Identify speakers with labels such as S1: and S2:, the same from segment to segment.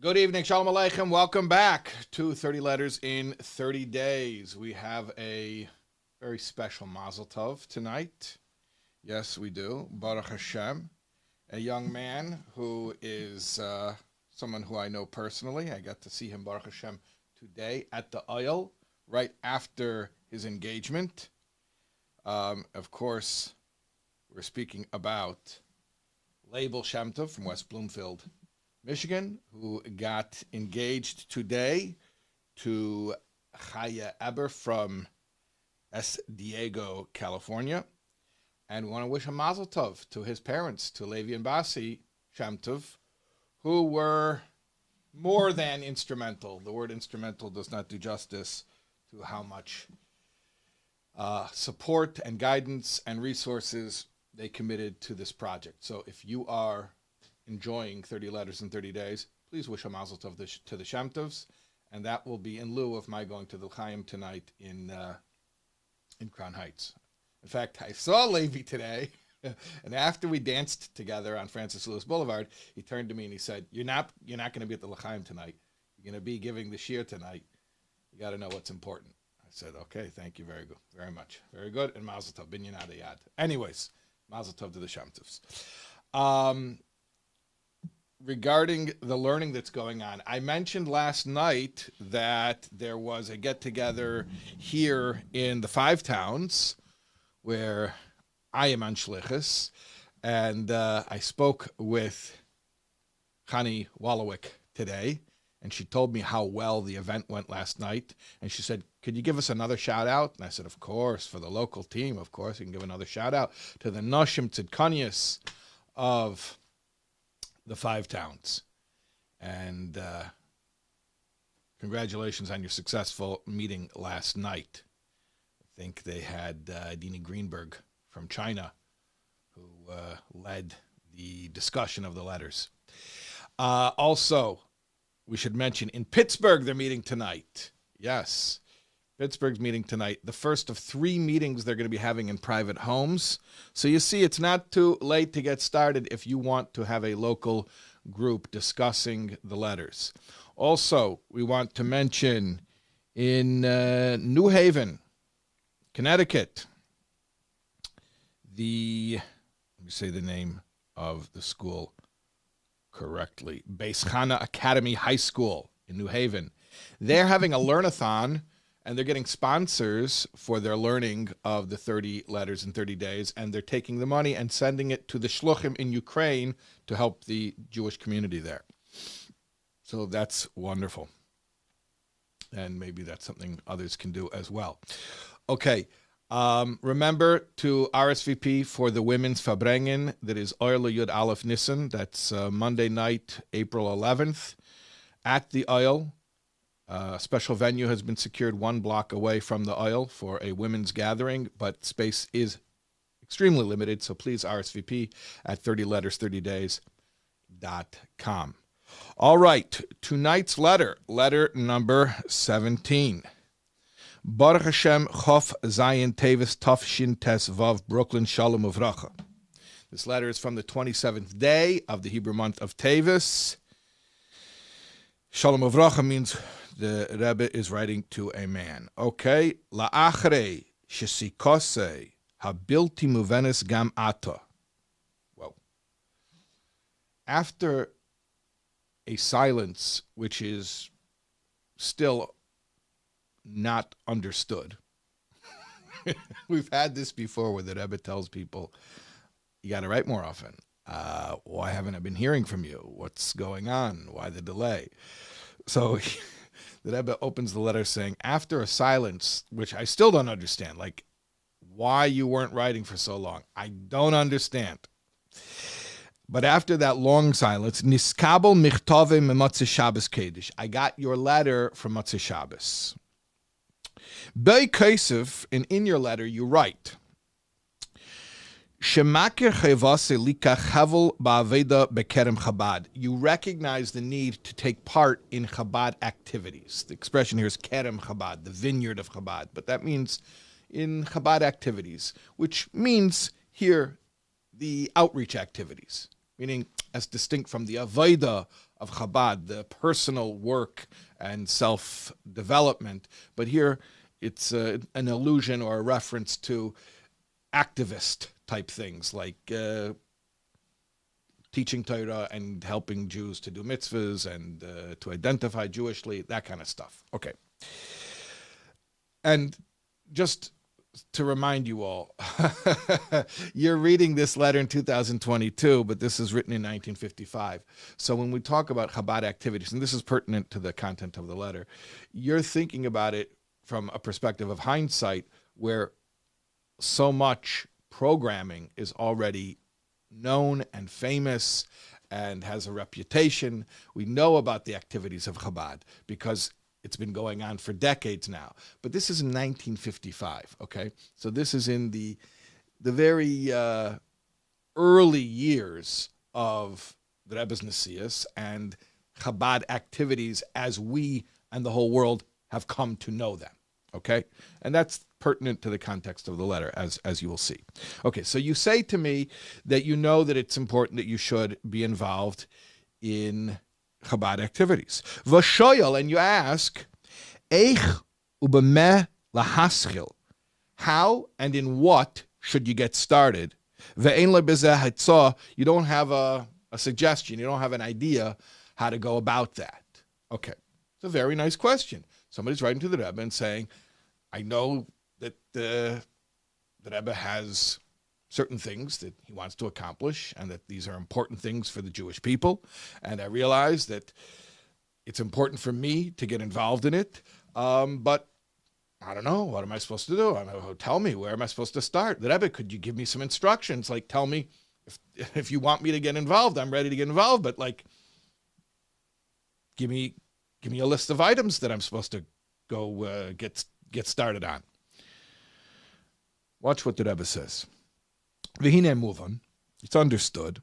S1: Good evening, Shalom Aleichem. Welcome back to 30 Letters in 30 Days. We have a very special Mazel Tov tonight. Yes, we do. Baruch Hashem. A young man who is someone who I know personally. I got to see him, Baruch Hashem, today at the Oil, right after his engagement. Of course, we're speaking about Label Shem Tov from West Bloomfield, Michigan, who got engaged today to Chaya Eber from Diego, California. And we want to wish a mazel tov to his parents, to Levi and Basi Shem Tov, who were more than instrumental. The word instrumental does not do justice to how much support and guidance and resources they committed to this project. So if you are enjoying 30 Letters in 30 Days, please wish a mazel tov to the Shem Tovs, and that will be in lieu of my going to the Chaim tonight in Crown Heights. In fact, I saw Levi today, and after we danced together on Francis Lewis Boulevard, he turned to me and he said, "You're not going to be at the L'chaim tonight. You're going to be giving the shiur tonight. You got to know what's important." I said, "Okay, thank you very good, very much, very good." And mazel tov, binyan adayad. Anyways, mazel tov to the Shem Tovs. Regarding the learning that's going on, I mentioned last night that there was a get-together here in the Five Towns where I am on shlichus, and I spoke with Chani Wallowik today, and she told me how well the event went last night, and she said, "Could you give us another shout-out?" And I said, "Of course, for the local team, of course, you can give another shout-out to the Noshim Tzidkanias of the Five Towns. And congratulations on your successful meeting last night." I think they had Dini Greenberg from China who led the discussion of the letters. Also, we should mention in Pittsburgh, they're meeting tonight. Yes, Pittsburgh's meeting tonight. The first of 3 meetings they're going to be having in private homes. So you see, it's not too late to get started if you want to have a local group discussing the letters. Also, we want to mention in New Haven, Connecticut, let me say the name of the school correctly, Beis Chana Academy High School in New Haven. They're having a learn-a-thon, and they're getting sponsors for their learning of the 30 Letters in 30 Days, and they're taking the money and sending it to the shluchim in Ukraine to help the Jewish community there. So that's wonderful. And maybe that's something others can do as well. Okay, remember to RSVP for the women's Fabrengen. That is Oil Yud Aleph Nissen. That's Monday night, April 11th, at the Oil. A special venue has been secured 1 block away from the Oil for a women's gathering, but space is extremely limited, so please RSVP at 30letters30days.com. All right, tonight's letter number 17. Baruch Hashem Chof Zayin Tevis Tov Shin Tes Vav Brooklyn Shalom Uvracha. This letter is from the 27th day of the Hebrew month of Tevis. Shalom Uvracha means the Rebbe is writing to a man. Okay, La'achrei shesikose habilti muvenes gam ata. Well, after a silence which is still not understood. We've had this before where the Rebbe tells people, you got to write more often. Why haven't I been hearing from you? What's going on? Why the delay? So the Rebbe opens the letter saying, after a silence, which I still don't understand, like why you weren't writing for so long. I don't understand. But after that long silence, Niskabel Michtove Memotzei Shabbos Kedish. I got your letter from Motzei Shabbos. Bei Kesef, and in your letter you write, Shemakir Chevase Lika Chavel Ba'aveda Bekerem Chabad. You recognize the need to take part in Chabad activities. The expression here is Kerem Chabad, the vineyard of Chabad, but that means in Chabad activities, which means here the outreach activities. Meaning, as distinct from the avodah of Chabad, the personal work and self-development. But here it's an allusion or a reference to activist type things like teaching Torah and helping Jews to do mitzvahs and to identify Jewishly, that kind of stuff. Okay. And just to remind you all, you're reading this letter in 2022, but this is written in 1955. So when we talk about Chabad activities, and this is pertinent to the content of the letter, you're thinking about it from a perspective of hindsight, where so much programming is already known and famous and has a reputation. We know about the activities of Chabad because it's been going on for decades now. But this is in 1955, okay? So this is in the very early years of the Rebbe's Nesius and Chabad activities as we and the whole world have come to know them, okay? And that's pertinent to the context of the letter, as you will see. Okay, so you say to me that you know that it's important that you should be involved in Chabad activities. V'shoyal, and you ask, Eich ubemeh lahaschil, how and in what should you get started? Ve'ein lebezeh hatzah, you don't have a suggestion, you don't have an idea how to go about that. Okay, it's a very nice question. Somebody's writing to the Rebbe and saying, I know that the Rebbe has certain things that he wants to accomplish and that these are important things for the Jewish people. And I realize that it's important for me to get involved in it. But I don't know, what am I supposed to do? Tell me, where am I supposed to start? The Rebbe, could you give me some instructions? Like, tell me if you want me to get involved, I'm ready to get involved. But like, give me a list of items that I'm supposed to go get started on. Watch what the Rebbe says. V'hine muvan, it's understood,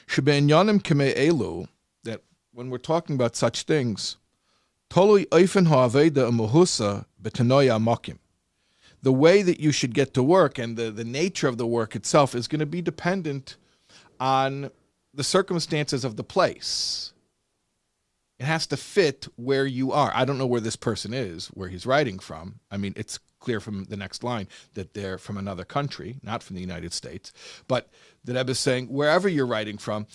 S1: shebe'inyanim k'mei elu, that when we're talking about such things, tolui oifen ha'aveda u'muhusa b'tanoya makim, the way that you should get to work and the nature of the work itself is going to be dependent on the circumstances of the place. It has to fit where you are. I don't know where this person is, where he's writing from. I mean, it's clear from the next line that they're from another country, not from the United States. But the Rebbe is saying, wherever you're writing from,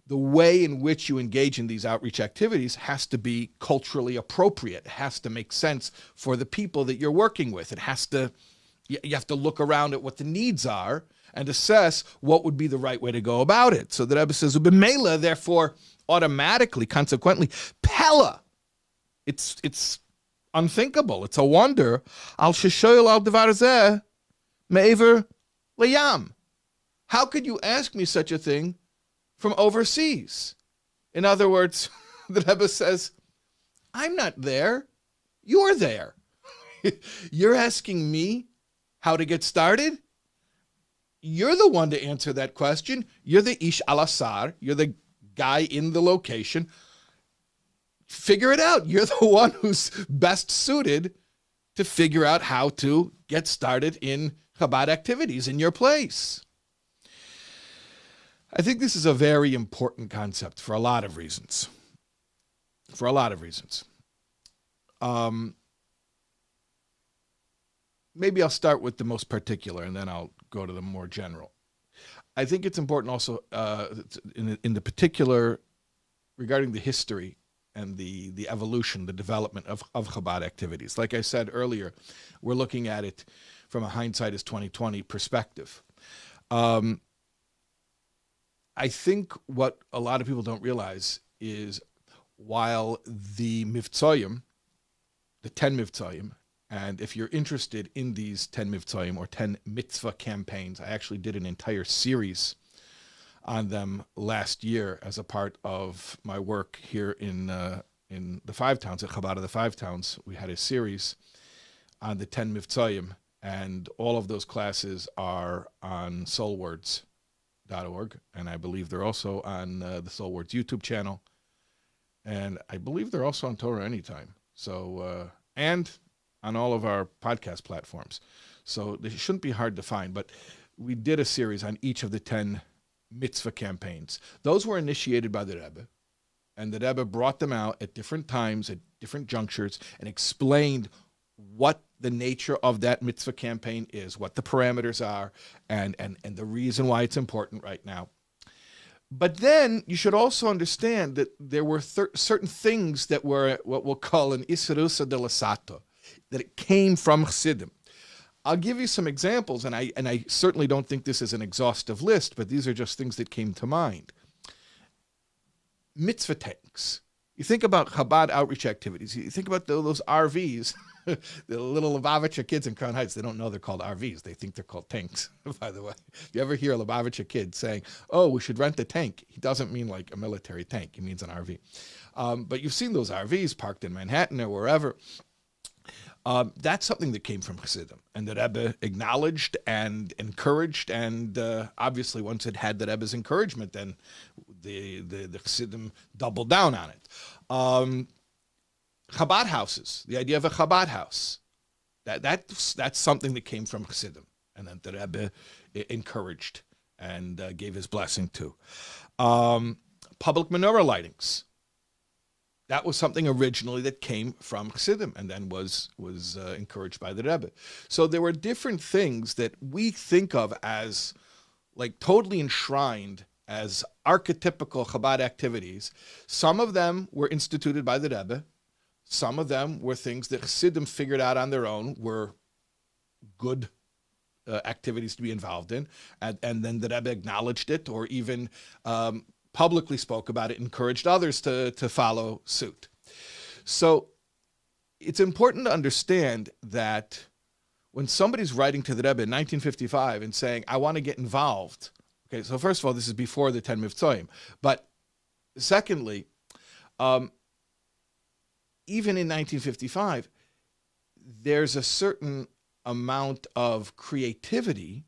S1: the way in which you engage in these outreach activities has to be culturally appropriate. It has to make sense for the people that you're working with. It has to, you have to look around at what the needs are and assess what would be the right way to go about it. So the Rebbe says, Ubemela, therefore, automatically, consequently, Pella, it's unthinkable. It's a wonder. Al sheshoyel al devar zeh me'ever layam. How could you ask me such a thing from overseas? In other words, the Rebbe says, I'm not there. You're there. You're asking me how to get started? You're the one to answer that question. You're the ish al-asar. You're the guy in the location. Figure it out. You're the one who's best suited to figure out how to get started in Chabad activities in your place. I think this is a very important concept for a lot of reasons. Maybe I'll start with the most particular and then I'll go to the more general. I think it's important also in the particular regarding the history and the evolution, the development of Chabad activities. Like I said earlier, we're looking at it from a hindsight is 2020 perspective. I think what a lot of people don't realize is while the Mivtzoyim, the 10 Mivtzoyim, and if you're interested in these 10 Mivtzoyim or 10 mitzvah campaigns, I actually did an entire series on them last year as a part of my work here in the Five Towns, at Chabad of the Five Towns. We had a series on the 10 Mivtzoyim, and all of those classes are on soulwords.org, and I believe they're also on the Soul Words YouTube channel, and I believe they're also on Torah Anytime. So, and on all of our podcast platforms. So they shouldn't be hard to find, but we did a series on each of the 10 mitzvah campaigns. Those were initiated by the Rebbe, and the Rebbe brought them out at different times, at different junctures, and explained what the nature of that mitzvah campaign is, what the parameters are, and the reason why it's important right now. But then you should also understand that there were certain things that were what we'll call an isrusa de lasato, that it came from Chassidim. I'll give you some examples, and I certainly don't think this is an exhaustive list, but these are just things that came to mind. Mitzvah tanks. You think about Chabad outreach activities. You think about those RVs. The little Lubavitcher kids in Crown Heights, they don't know they're called RVs. They think they're called tanks, by the way. If you ever hear a Lubavitcher kid saying, oh, we should rent a tank, he doesn't mean like a military tank. He means an RV. But you've seen those RVs parked in Manhattan or wherever. That's something that came from Chassidim, and that Rebbe acknowledged and encouraged, and obviously once it had the Rebbe's encouragement, then the Chassidim doubled down on it. Chabad houses, the idea of a Chabad house, that's something that came from Chassidim, and then the Rebbe encouraged and gave his blessing to. Public menorah lightings. That was something originally that came from Chassidim and then was encouraged by the Rebbe. So there were different things that we think of as like totally enshrined as archetypical Chabad activities. Some of them were instituted by the Rebbe. Some of them were things that Chassidim figured out on their own were good activities to be involved in. And then the Rebbe acknowledged it, or even publicly spoke about it, encouraged others to follow suit. So it's important to understand that when somebody's writing to the Rebbe in 1955 and saying, I want to get involved, okay, so first of all, this is before the 10 Mivtzoim, but secondly, even in 1955, there's a certain amount of creativity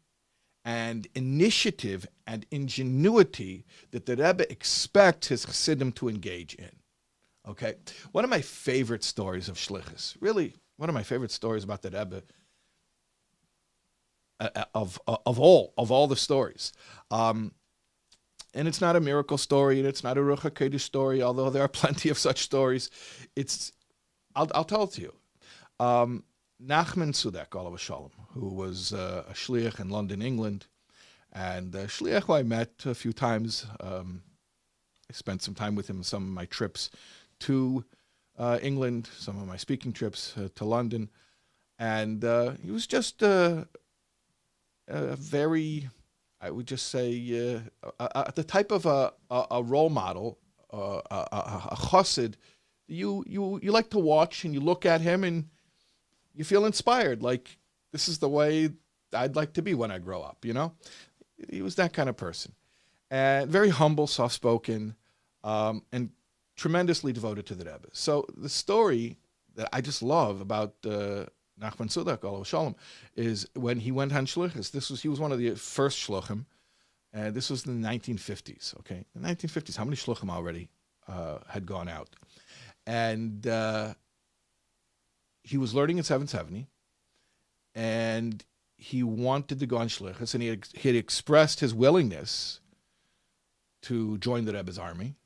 S1: and initiative and ingenuity that the Rebbe expects his Chassidim to engage in. Okay? One of my favorite stories of Shlichus, really one of my favorite stories about the Rebbe, of all the stories. And it's not a miracle story, and it's not a Ruach HaKodesh story, although there are plenty of such stories. I'll tell it to you. Nachman Tzudek, Olav Shalom, who was a shliach in London, England, and a shliach who I met a few times. I spent some time with him on some of my trips to England, some of my speaking trips to London, and he was just a very, I would just say, the type of a role model, a chassid. You like to watch, and you look at him, and you feel inspired, like this is the way I'd like to be when I grow up, you know? He was that kind of person. And very humble, soft-spoken, and tremendously devoted to the Rebbe. So the story that I just love about Nachman Tzudek, Olav Shalom, is when he went on shlichus. He was one of the first shluchim, and this was in the 1950s, okay? In the 1950s, how many shluchim already had gone out? And he was learning in 770, and he wanted to go on shlichus, and he had expressed his willingness to join the Rebbe's army.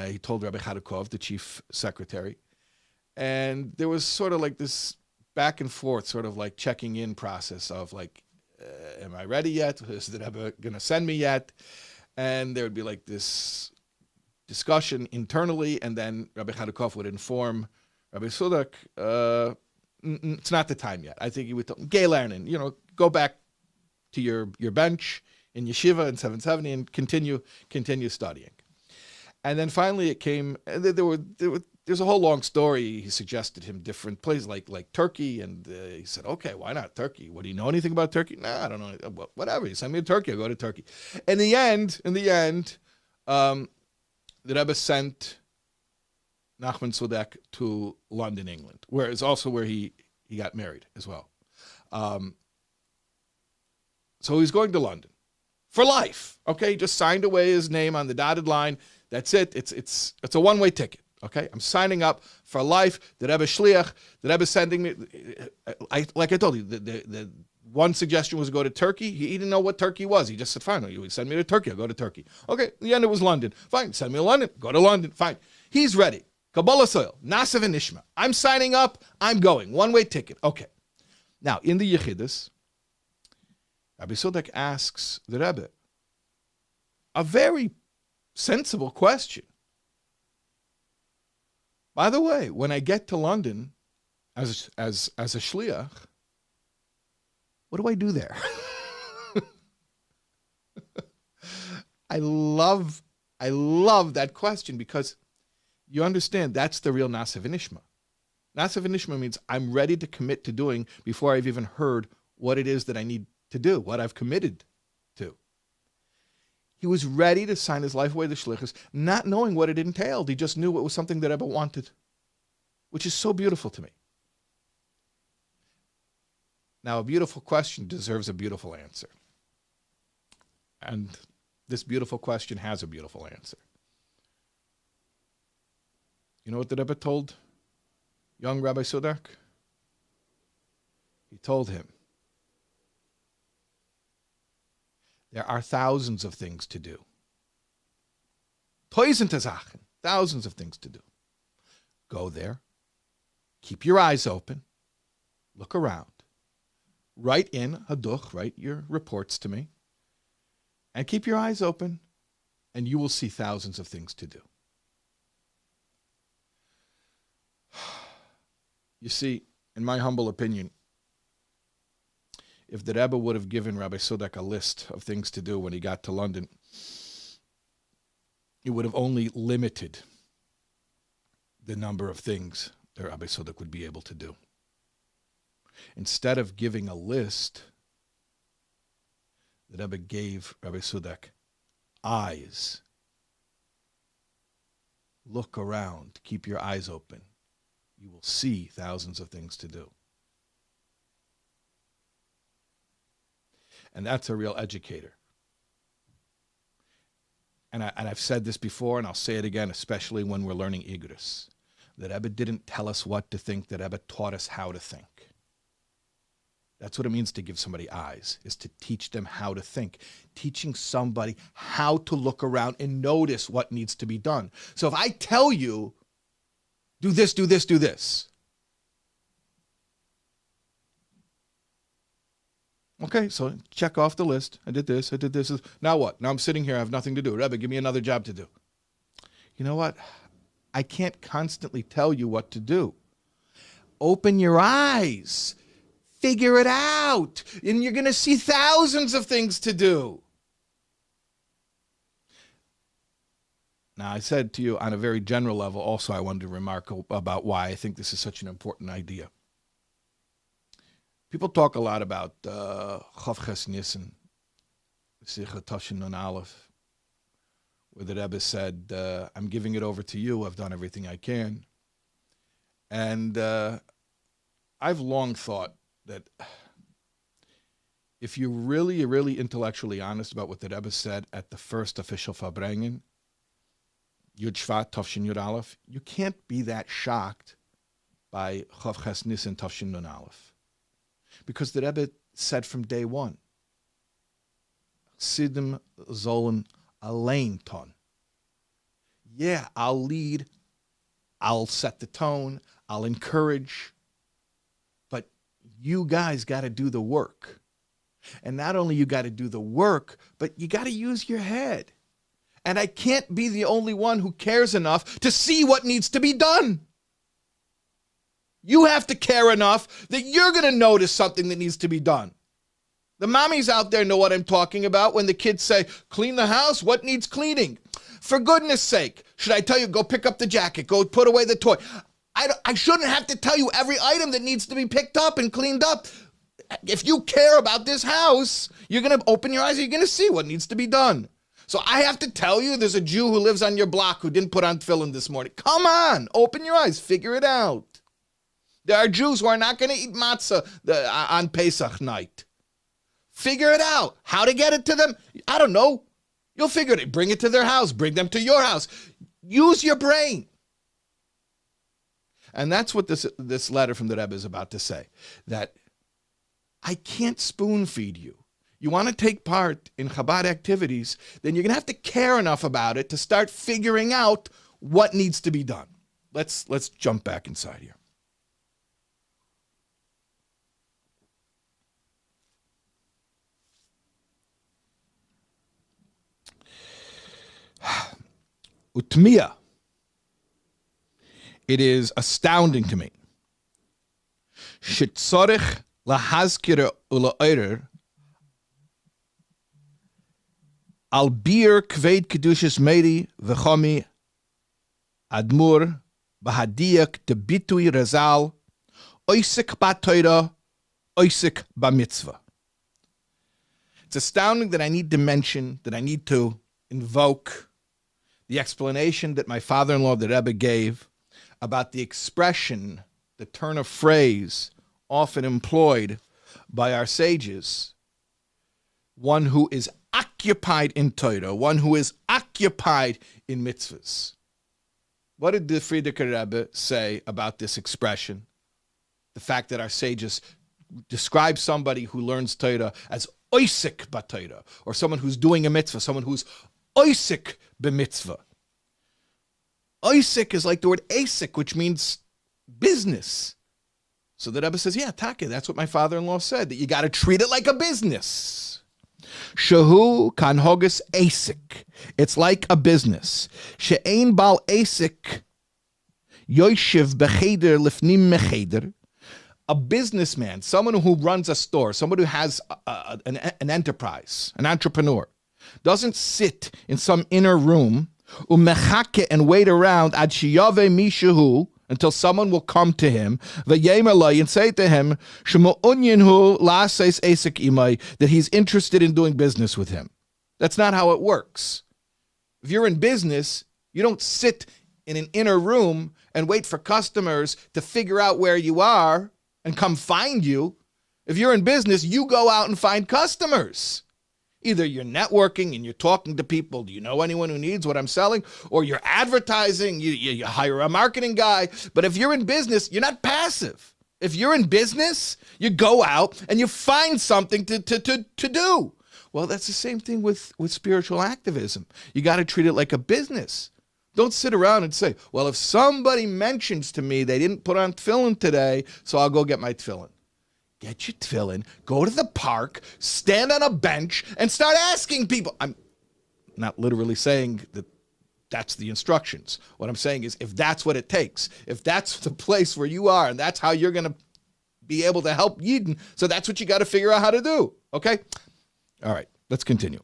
S1: He told Rebbe Chadukov, the chief secretary, and there was sort of like this back and forth, sort of like checking in process of like, am I ready yet? Is the Rebbe going to send me yet? And there would be like this discussion internally, and then Rebbe Chadukov would inform Rabbi Tzudek, it's not the time yet. I think he would tell him, Gay Lernin, go back to your bench in yeshiva in 770 and continue studying. And then finally it came, there's a whole long story. He suggested him different places like Turkey, and he said, okay, why not Turkey? What, do you know anything about Turkey? No, I don't know. Well, whatever, you send me to Turkey, I'll go to Turkey. In the end, the Rebbe sent Nachman Tzudek to London, England, where is also where he got married as well. So he's going to London for life. Okay, he just signed away his name on the dotted line. That's it. It's a one-way ticket. Okay, I'm signing up for life. The Rebbe shliach. The Rebbe sending me. Like I told you, the One suggestion was go to Turkey. He didn't know what Turkey was. He just said, fine, you send me to Turkey, I'll go to Turkey. Okay, in the end it was London. Fine, send me to London, go to London, fine. He's ready. Kabbalah soil, Nasav and Nishma. I'm signing up, I'm going. One-way ticket. Okay. Now, in the Yechidus, Rabbi Sudek asks the Rebbe a very sensible question. By the way, when I get to London as a shliach, what do I do there? I love that question because you understand that's the real Nasav Nishma. Nasav Nishma means I'm ready to commit to doing before I've even heard what it is that I need to do, what I've committed to. He was ready to sign his life away to Shlichus, not knowing what it entailed. He just knew it was something that Rebbe wanted, which is so beautiful to me. Now, a beautiful question deserves a beautiful answer. And this beautiful question has a beautiful answer. You know what the Rebbe told young Rabbi Sudak? He told him, there are thousands of things to do. Tausende Sachen, thousands of things to do. Go there, keep your eyes open, look around, write in Haduch, write your reports to me, and keep your eyes open, and you will see thousands of things to do. You see, in my humble opinion, if the Rebbe would have given Rabbi Sudak a list of things to do when he got to London, it would have only limited the number of things that Rabbi Sudak would be able to do. Instead of giving a list, the Rebbe gave Rabbi Sudak eyes. Look around, keep your eyes open. You will see thousands of things to do. And that's a real educator. And I've said this before, and I'll say it again, especially when we're learning Igros. The Rebbe didn't tell us what to think, the Rebbe taught us how to think. That's what it means to give somebody eyes, is to teach them how to think. Teaching somebody how to look around and notice what needs to be done. So if I tell you, do this, do this, do this. Okay, so check off the list. I did this, I did this. Now what? Now I'm sitting here, I have nothing to do. Rebbe, give me another job to do. You know what? I can't constantly tell you what to do. Open your eyes. Figure it out. And you're going to see thousands of things to do. Now, I said to you on a very general level, also I wanted to remark about why I think this is such an important idea. People talk a lot about Chav Ches Nissen, Sicha Tashin Nun Aleph, where the Rebbe said, I'm giving it over to you, I've done everything I can. And I've long thought that if you're really intellectually honest about what the Rebbe said at the first official Farbrengen, Yud Shvat Tafshin Yud Aleph, you can't be that shocked by Chav Ches Nissen Tafshin Nun Aleph. Because the Rebbe said from day one, Sidim Zolen Alein Ton. Yeah, I'll lead, I'll set the tone, I'll encourage, but you guys got to do the work. And not only you got to do the work, but you got to use your head. And I can't be the only one who cares enough to see what needs to be done. You have to care enough that you're going to notice something that needs to be done. The mommies out there know what I'm talking about when the kids say, clean the house, what needs cleaning? For goodness sake, should I tell you, go pick up the jacket, go put away the toy? I shouldn't have to tell you every item that needs to be picked up and cleaned up. If you care about this house, you're going to open your eyes and you're going to see what needs to be done. So I have to tell you there's a Jew who lives on your block who didn't put on tefillin this morning. Come on, open your eyes, figure it out. There are Jews who are not going to eat matzah on Pesach night. Figure it out. How to get it to them? I don't know. You'll figure it out. Bring it to their house. Bring them to your house. Use your brain. And that's what this letter from the Rebbe is about to say. That I can't spoon feed you. You want to take part in Chabad activities, then you're going to have to care enough about it to start figuring out what needs to be done. Let's jump back inside here. Utmiya. It is astounding to me. Shitzorich lahazkira ula'orer al bir kved kedushas meiri v'chomi admur bahadiyak debitui razal oisik ba'toira oisik ba'mitzvah. It's astounding that I need to mention, that I need to invoke the explanation that my father-in-law, the Rebbe, gave about the expression, the turn of phrase often employed by our sages, one who is occupied in Torah, one who is occupied in mitzvahs. What did the Frierdiker Rebbe say about this expression? The fact that our sages describe somebody who learns Torah as oisik b'Torah, or someone who's doing a mitzvah, someone who's oisik b'mitzvah. Oisik is like the word asik, which means business. So the Rebbe says, yeah, Taka, that's what my father-in-law said, that you got to treat it like a business. Shehu kan hogus asik. It's like a business. She'ein bal asik yoshiv becheder lifnim mecheder. A businessman, someone who runs a store, somebody who has an enterprise, an entrepreneur, doesn't sit in some inner room and wait around ad sheyave mishahu until someone will come to him and say to him that he's interested in doing business with him. That's not how it works. If you're in business, you don't sit in an inner room and wait for customers to figure out where you are and come find you. If you're in business, you go out and find customers. Either you're networking and you're talking to people, do you know anyone who needs what I'm selling? Or you're advertising, you hire a marketing guy. But if you're in business, you're not passive. If you're in business, you go out and you find something to do. Well, that's the same thing with spiritual activism. You got to treat it like a business. Don't sit around and say, well, if somebody mentions to me they didn't put on tefillin today, so I'll go get my tefillin. Get your tefillin, go to the park, stand on a bench, and start asking people. I'm not literally saying that that's the instructions. What I'm saying is if that's what it takes, if that's the place where you are, and that's how you're going to be able to help Yidden, so that's what you got to figure out how to do, okay? All right, let's continue.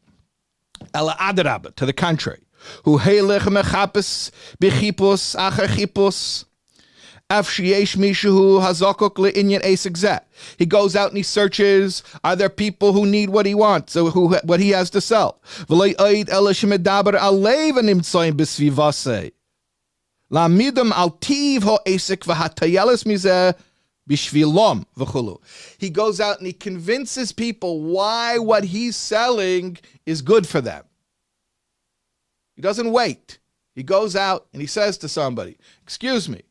S1: Ela adarabba, to the contrary. Hu heilech mechapes bechipus acher chipus. He goes out and he searches, are there people who need what he wants, or what he has to sell? He goes out and he convinces people why what he's selling is good for them. He doesn't wait. He goes out and he says to somebody, excuse me,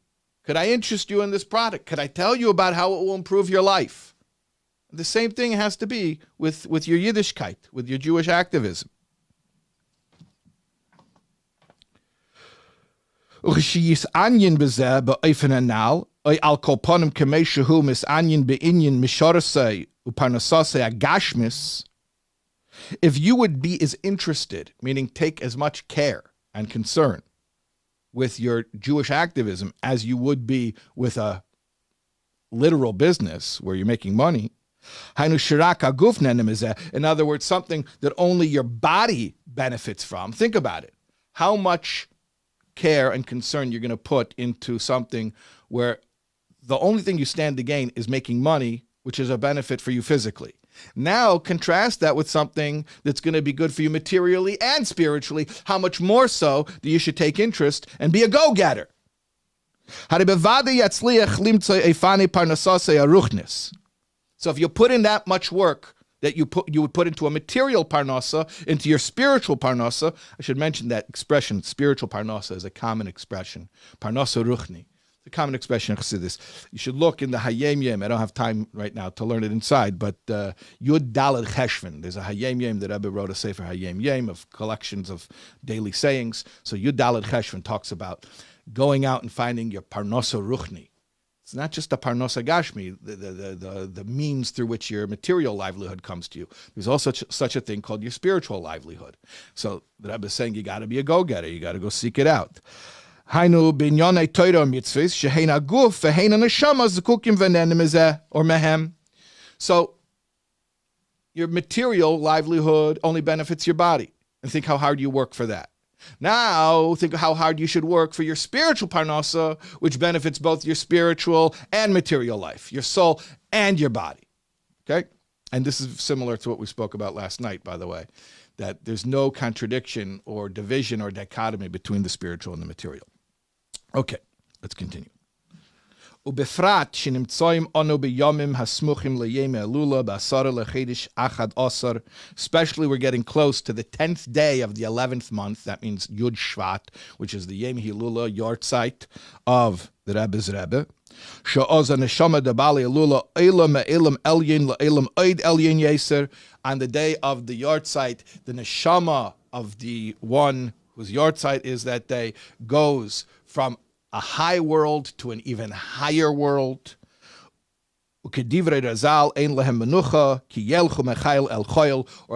S1: could I interest you in this product? Could I tell you about how it will improve your life? The same thing has to be with your Yiddishkeit, with your Jewish activism. If you would be as interested, meaning take as much care and concern with your Jewish activism as you would be with a literal business where you're making money. In other words, something that only your body benefits from. Think about it. How much care and concern you're going to put into something where the only thing you stand to gain is making money, which is a benefit for you physically. Now contrast that with something that's going to be good for you materially and spiritually. How much more so that you should take interest and be a go-getter. So if you put in that much work that you would put into a material parnasa, into your spiritual parnasa, I should mention that expression, spiritual parnasa, is a common expression. Parnasa ruchni. It's a common expression in Chassidus. You should look in the Hayom Yom. I don't have time right now to learn it inside, but Yud Daled Cheshvan. There's a Hayom Yom that Rebbe wrote a Sefer Hayom Yom of collections of daily sayings. So Yud Daled Cheshvan talks about going out and finding your Parnosa Ruchni. It's not just the Parnosa Gashmi, the means through which your material livelihood comes to you. There's also such a thing called your spiritual livelihood. So the Rebbe is saying you got to be a go-getter. You got to go seek it out. Hainu binyonei Torah mitzvahs shehein aguf vehein neshama zekukim v'nenim mizeh or mehem. So your material livelihood only benefits your body, and think how hard you work for that. Now think how hard you should work for your spiritual parnasa, which benefits both your spiritual and material life, your soul and your body. Okay, and this is similar to what we spoke about last night, by the way, that there's no contradiction or division or dichotomy between the spiritual and the material. Okay, let's continue. Ubefrat shenimtsoim ono biyomim hasmuchim leyeme elula ba'asara lechedesh achad osar. Especially, we're getting close to the 10th day of the 11th month. That means Yud Shvat, which is the Yom Hilula Yortzeit of the Rebbe's Rebbe. She'oza neshama debali elula elam me'elam elyin le'elam oid elyin yeser. On the day of the Yortzeit, the neshama of the one whose Yortzeit is that day goes from a high world to an even higher world. Or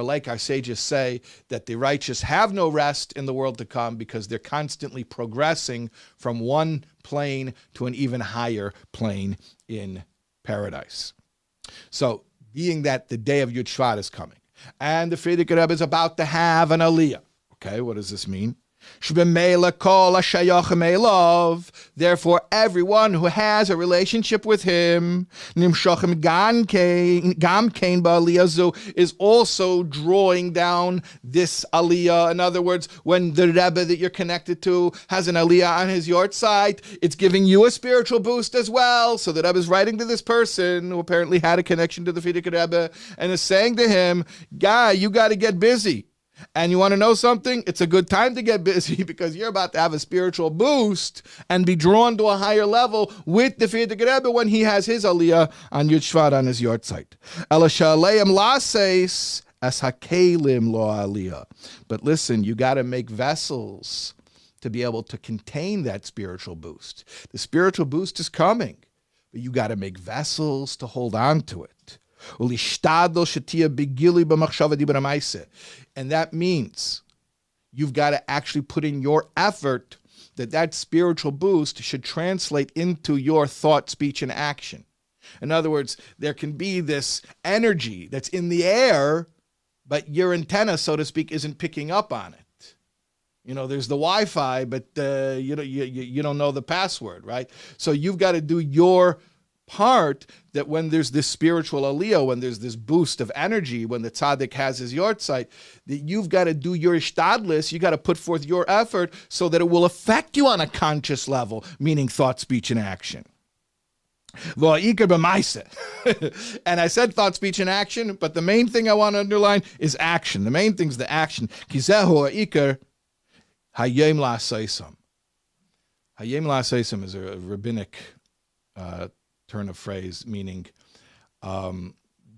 S1: like our sages say, that the righteous have no rest in the world to come because they're constantly progressing from one plane to an even higher plane in paradise. So, being that the day of Yud Shvat is coming, and the Frierdiker Rebbe is about to have an aliyah. Okay, what does this mean? Therefore, everyone who has a relationship with him is also drawing down this aliyah. In other words, when the Rebbe that you're connected to has an aliyah on his yortzeit, it's giving you a spiritual boost as well. So the Rebbe is writing to this person who apparently had a connection to the Frierdiker Rebbe and is saying to him, guy, you got to get busy. And you want to know something? It's a good time to get busy because you're about to have a spiritual boost and be drawn to a higher level with the Frierdiker Rebbe when he has his aliyah on Yud Shvat on his yortzeit. But listen, you got to make vessels to be able to contain that spiritual boost. The spiritual boost is coming, but you got to make vessels to hold on to it. And that means you've got to actually put in your effort that spiritual boost should translate into your thought, speech, and action. In other words, there can be this energy that's in the air, but your antenna, so to speak, isn't picking up on it. You know, there's the Wi-Fi, but you don't know the password, right? So you've got to do your part, that when there's this spiritual aliyah, when there's this boost of energy, when the tzaddik has his yortzeit, that you've got to do your ishtadlis, you got to put forth your effort so that it will affect you on a conscious level, meaning thought, speech, and action. And I said thought, speech, and action, but the main thing I want to underline is action. The main thing is the action. Hayom la'aseisam. Hayom la'aseisam is a rabbinic turn of phrase, meaning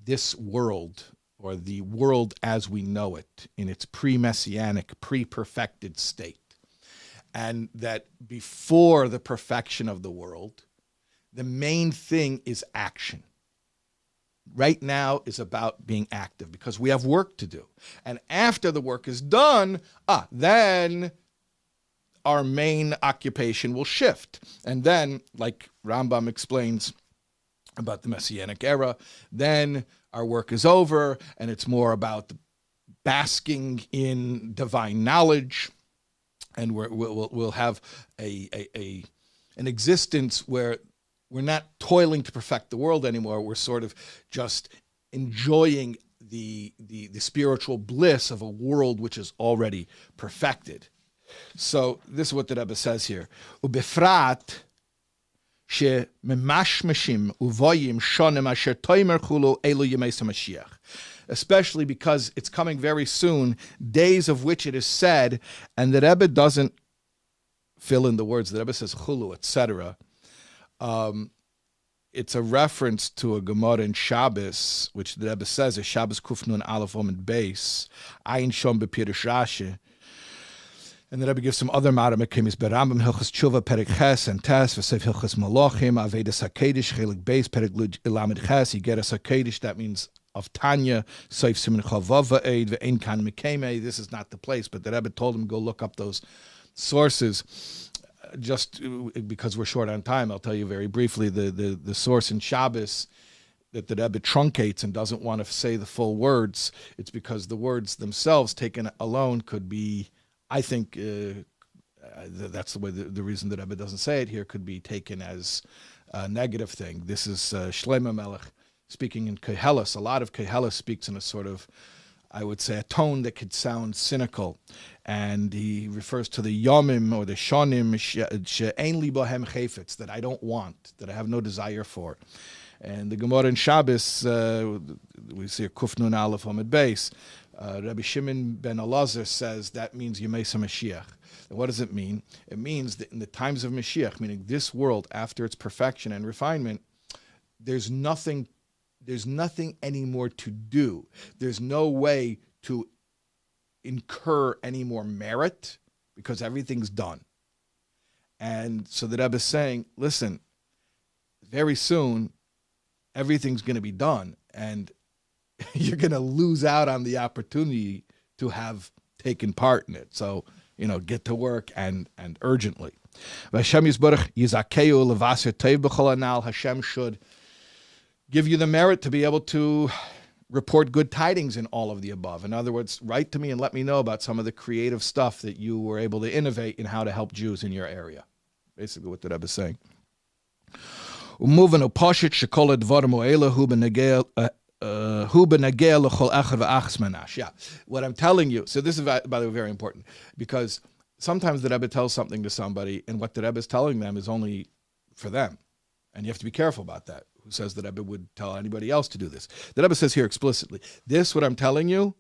S1: this world, or the world as we know it, in its pre-messianic, pre-perfected state. And that before the perfection of the world, the main thing is action. Right now is about being active because we have work to do. And after the work is done, then our main occupation will shift. And then, like Rambam explains about the Messianic era, then our work is over and it's more about basking in divine knowledge, and we'll have an existence where we're not toiling to perfect the world anymore. We're sort of just enjoying the spiritual bliss of a world which is already perfected. So this is what the Rebbe says here. Ubefrat shememashmeshim uvoyim shonim asher toimer chulu elu yemeis HaMashiach. Especially because it's coming very soon, days of which it is said, and the Rebbe doesn't fill in the words. The Rebbe says chulu, etc. It's a reference to a Gemara in Shabbos, which the Rebbe says is Shabbos Kufnun Aleph Omid Beis, Ayin Shom B'Pirush Rashi. And the Rebbe gives some other Maramekimis, Berambam Hilchas Tshuva Perek Ches and Tes, V'Seif Hilchas Malachim, Avedas HaKedish, Chelik Beis, Perek Lamed Ches, Yigeras HaKedish, that means of Tanya, Seif Simen Chavav V'Eid, V'Ein Kan Mekeme. This is not the place, but the Rebbe told him to go look up those sources. Just because we're short on time, I'll tell you very briefly the source in Shabbos that the Rebbe truncates and doesn't want to say the full words. It's because the words themselves taken alone could be, I think, that's the way the reason that Rebbe doesn't say it here, could be taken as a negative thing. This is Shlomo Melech speaking in Koheles. A lot of Koheles speaks in a sort of, I would say, a tone that could sound cynical. And he refers to the yomim or the shonim she'ein li bohem chayfetz, that I don't want, that I have no desire for. And the Gemara in Shabbos, we see a Kuf Nun Aleph Omid Beis. Rabbi Shimon ben Elazar says that means Yemesa Mashiach. And what does it mean? It means that in the times of Mashiach, meaning this world after its perfection and refinement, there's nothing anymore to do. There's no way to incur any more merit because everything's done. And so the Rebbe is saying, listen, very soon everything's going to be done and you're going to lose out on the opportunity to have taken part in it. So, get to work and urgently. Hashem should give you the merit to be able to report good tidings in all of the above. In other words, write to me and let me know about some of the creative stuff that you were able to innovate in how to help Jews in your area. Basically what the Rebbe is saying. What I'm telling you, so this is, by the way, very important, because sometimes the Rebbe tells something to somebody and what the Rebbe is telling them is only for them. And you have to be careful about that. Who says the Rebbe would tell anybody else to do this? The Rebbe says here explicitly, this, what I'm telling you,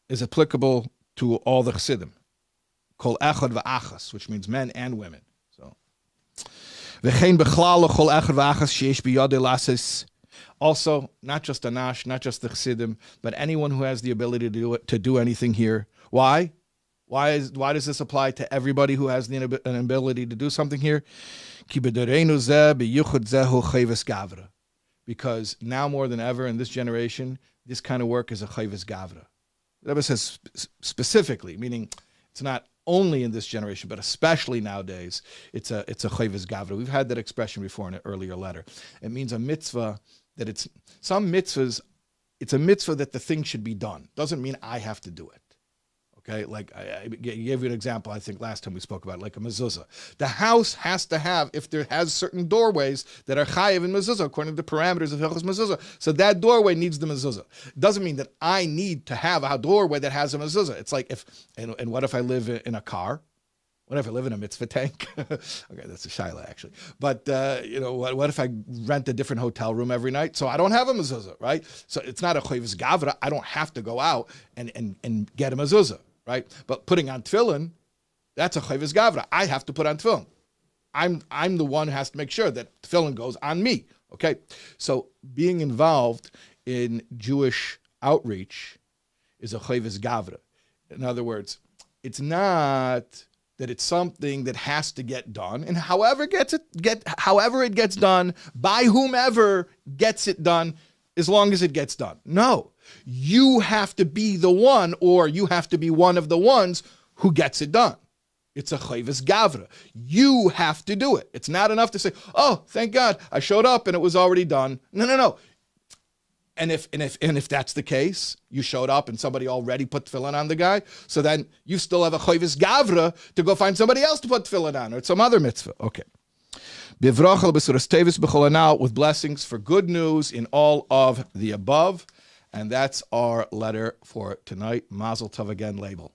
S1: is applicable to all the Chassidim. Kol echad v'achas, which means men and women. So, v'chein b'chlal kol echad v'achas sheish b'yodei lasis. Also, not just Anash, not just the Chassidim, but anyone who has the ability to do anything here. Why? Why does this apply to everybody who has an ability to do something here? Because now more than ever in this generation, this kind of work is a chayvus gavra. The Rebbe says specifically, meaning it's not only in this generation, but especially nowadays, it's a chayvus gavra. We've had that expression before in an earlier letter. It means a mitzvah that it's a mitzvah that the thing should be done. Doesn't mean I have to do it. Okay, like I gave you an example, I think last time we spoke about it, like a mezuzah. The house has to have, if there has certain doorways that are chayiv in mezuzah, according to the parameters of Hilchos mezuzah, so that doorway needs the mezuzah. Doesn't mean that I need to have a doorway that has a mezuzah. It's like and what if I live in a car? What if I live in a mitzvah tank? Okay, that's a shaila actually. But what if I rent a different hotel room every night? So I don't have a mezuzah, right? So it's not a chayvus gavra. I don't have to go out and get a mezuzah. Right, but putting on tefillin, that's a chayvus gavra. I have to put on tefillin. I'm the one who has to make sure that tefillin goes on me. Okay, so being involved in Jewish outreach is a chayvus gavra. In other words, it's not that it's something that has to get done, and however it gets done by whomever gets it done, as long as it gets done. No. You have to be the one, or you have to be one of the ones who gets it done. It's a chayvus gavra. You have to do it. It's not enough to say, oh, thank God, I showed up and it was already done. No. And if that's the case, you showed up and somebody already put tefillin on the guy, so then you still have a chayvus gavra to go find somebody else to put tefillin on, or some other mitzvah. Okay. With blessings for good news in all of the above. And that's our letter for tonight. Mazel tov again, label.